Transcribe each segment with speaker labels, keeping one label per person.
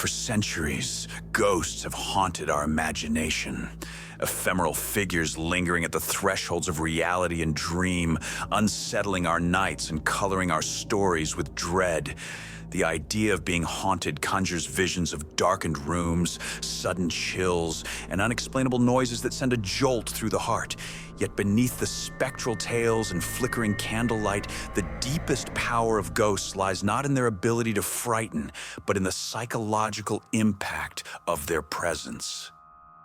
Speaker 1: For centuries, ghosts have haunted our imagination. Ephemeral figures lingering at the thresholds of reality and dream, unsettling our nights and coloring our stories with dread. The idea of being haunted conjures visions of darkened rooms, sudden chills, and unexplainable noises that send a jolt through the heart. Yet beneath the spectral tales and flickering candlelight, the deepest power of ghosts lies not in their ability to frighten, but in the psychological impact of their presence.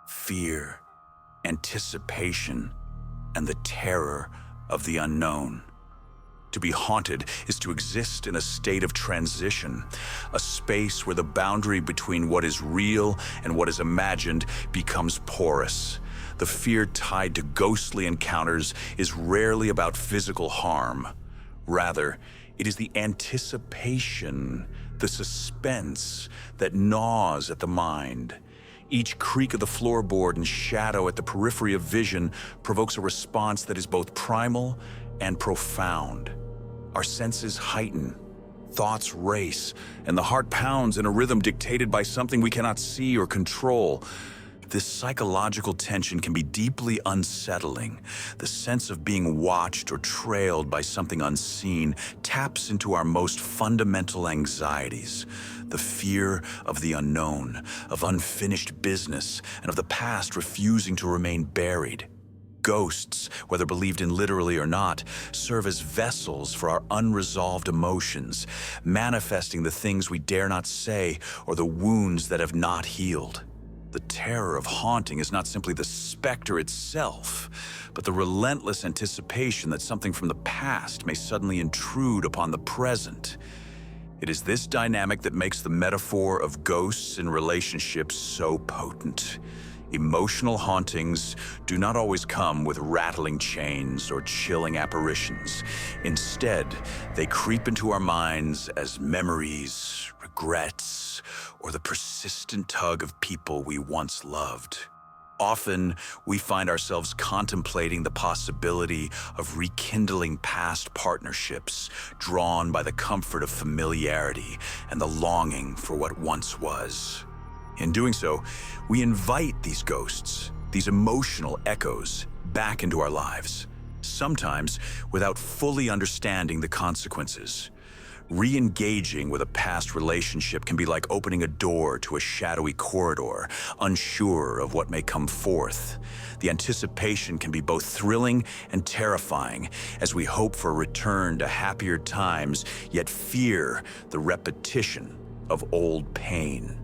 Speaker 1: Fear, anticipation, and the terror of the unknown. To be haunted is to exist in a state of transition, a space where the boundary between what is real and what is imagined becomes porous. The fear tied to ghostly encounters is rarely about physical harm. Rather, it is the anticipation, the suspense that gnaws at the mind. Each creak of the floorboard and shadow at the periphery of vision provokes a response that is both primal and profound. Our senses heighten, thoughts race, and the heart pounds in a rhythm dictated by something we cannot see or control. This psychological tension can be deeply unsettling. The sense of being watched or trailed by something unseen taps into our most fundamental anxieties. The fear of the unknown, of unfinished business, and of the past refusing to remain buried. Ghosts, whether believed in literally or not, serve as vessels for our unresolved emotions, manifesting the things we dare not say or the wounds that have not healed. The terror of haunting is not simply the specter itself, but the relentless anticipation that something from the past may suddenly intrude upon the present. It is this dynamic that makes the metaphor of ghosts in relationships so potent. Emotional hauntings do not always come with rattling chains or chilling apparitions. Instead, they creep into our minds as memories, regrets, or the persistent tug of people we once loved. Often, we find ourselves contemplating the possibility of rekindling past partnerships, drawn by the comfort of familiarity and the longing for what once was. In doing so, we invite these ghosts, these emotional echoes, back into our lives, sometimes without fully understanding the consequences. Re-engaging with a past relationship can be like opening a door to a shadowy corridor, unsure of what may come forth. The anticipation can be both thrilling and terrifying as we hope for a return to happier times, yet fear the repetition of old pain.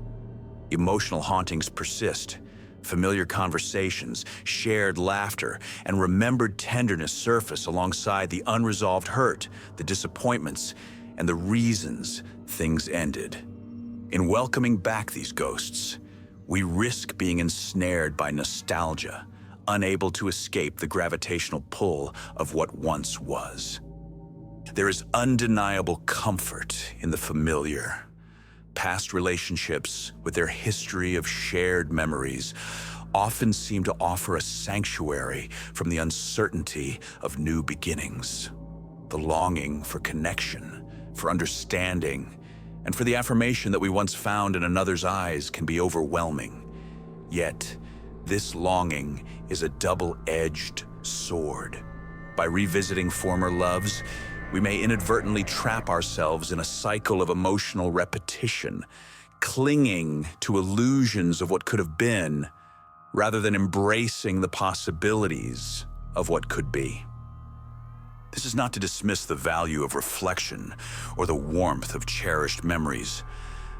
Speaker 1: Emotional hauntings persist. Familiar conversations, shared laughter, and remembered tenderness surface alongside the unresolved hurt, the disappointments, and the reasons things ended. In welcoming back these ghosts, we risk being ensnared by nostalgia, unable to escape the gravitational pull of what once was. There is undeniable comfort in the familiar. Past relationships, with their history of shared memories, often seem to offer a sanctuary from the uncertainty of new beginnings. The longing for connection, for understanding, and for the affirmation that we once found in another's eyes can be overwhelming. Yet, this longing is a double-edged sword. By revisiting former loves, we may inadvertently trap ourselves in a cycle of emotional repetition, clinging to illusions of what could have been, rather than embracing the possibilities of what could be. This is not to dismiss the value of reflection or the warmth of cherished memories,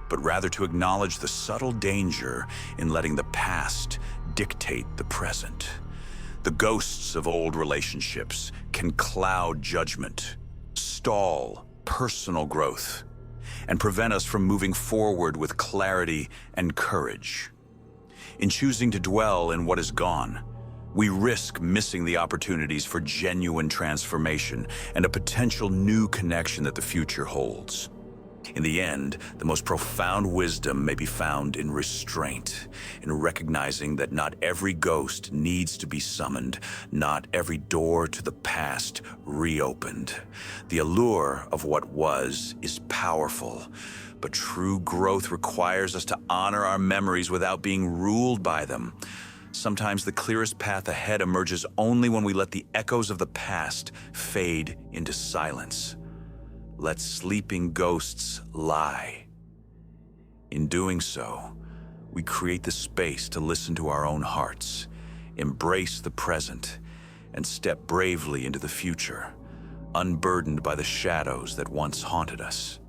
Speaker 1: but rather to acknowledge the subtle danger in letting the past dictate the present. The ghosts of old relationships can cloud judgment, stall personal growth, and prevent us from moving forward with clarity and courage. In choosing to dwell in what is gone, we risk missing the opportunities for genuine transformation and a potential new connection that the future holds. In the end, the most profound wisdom may be found in restraint, in recognizing that not every ghost needs to be summoned, not every door to the past reopened. The allure of what was is powerful, but But true growth requires us to honor our memories without being ruled by them. Sometimes the clearest path ahead emerges only when we let the echoes of the past fade into silence. Let sleeping ghosts lie. In doing so, we create the space to listen to our own hearts, embrace the present, and step bravely into the future, unburdened by the shadows that once haunted us.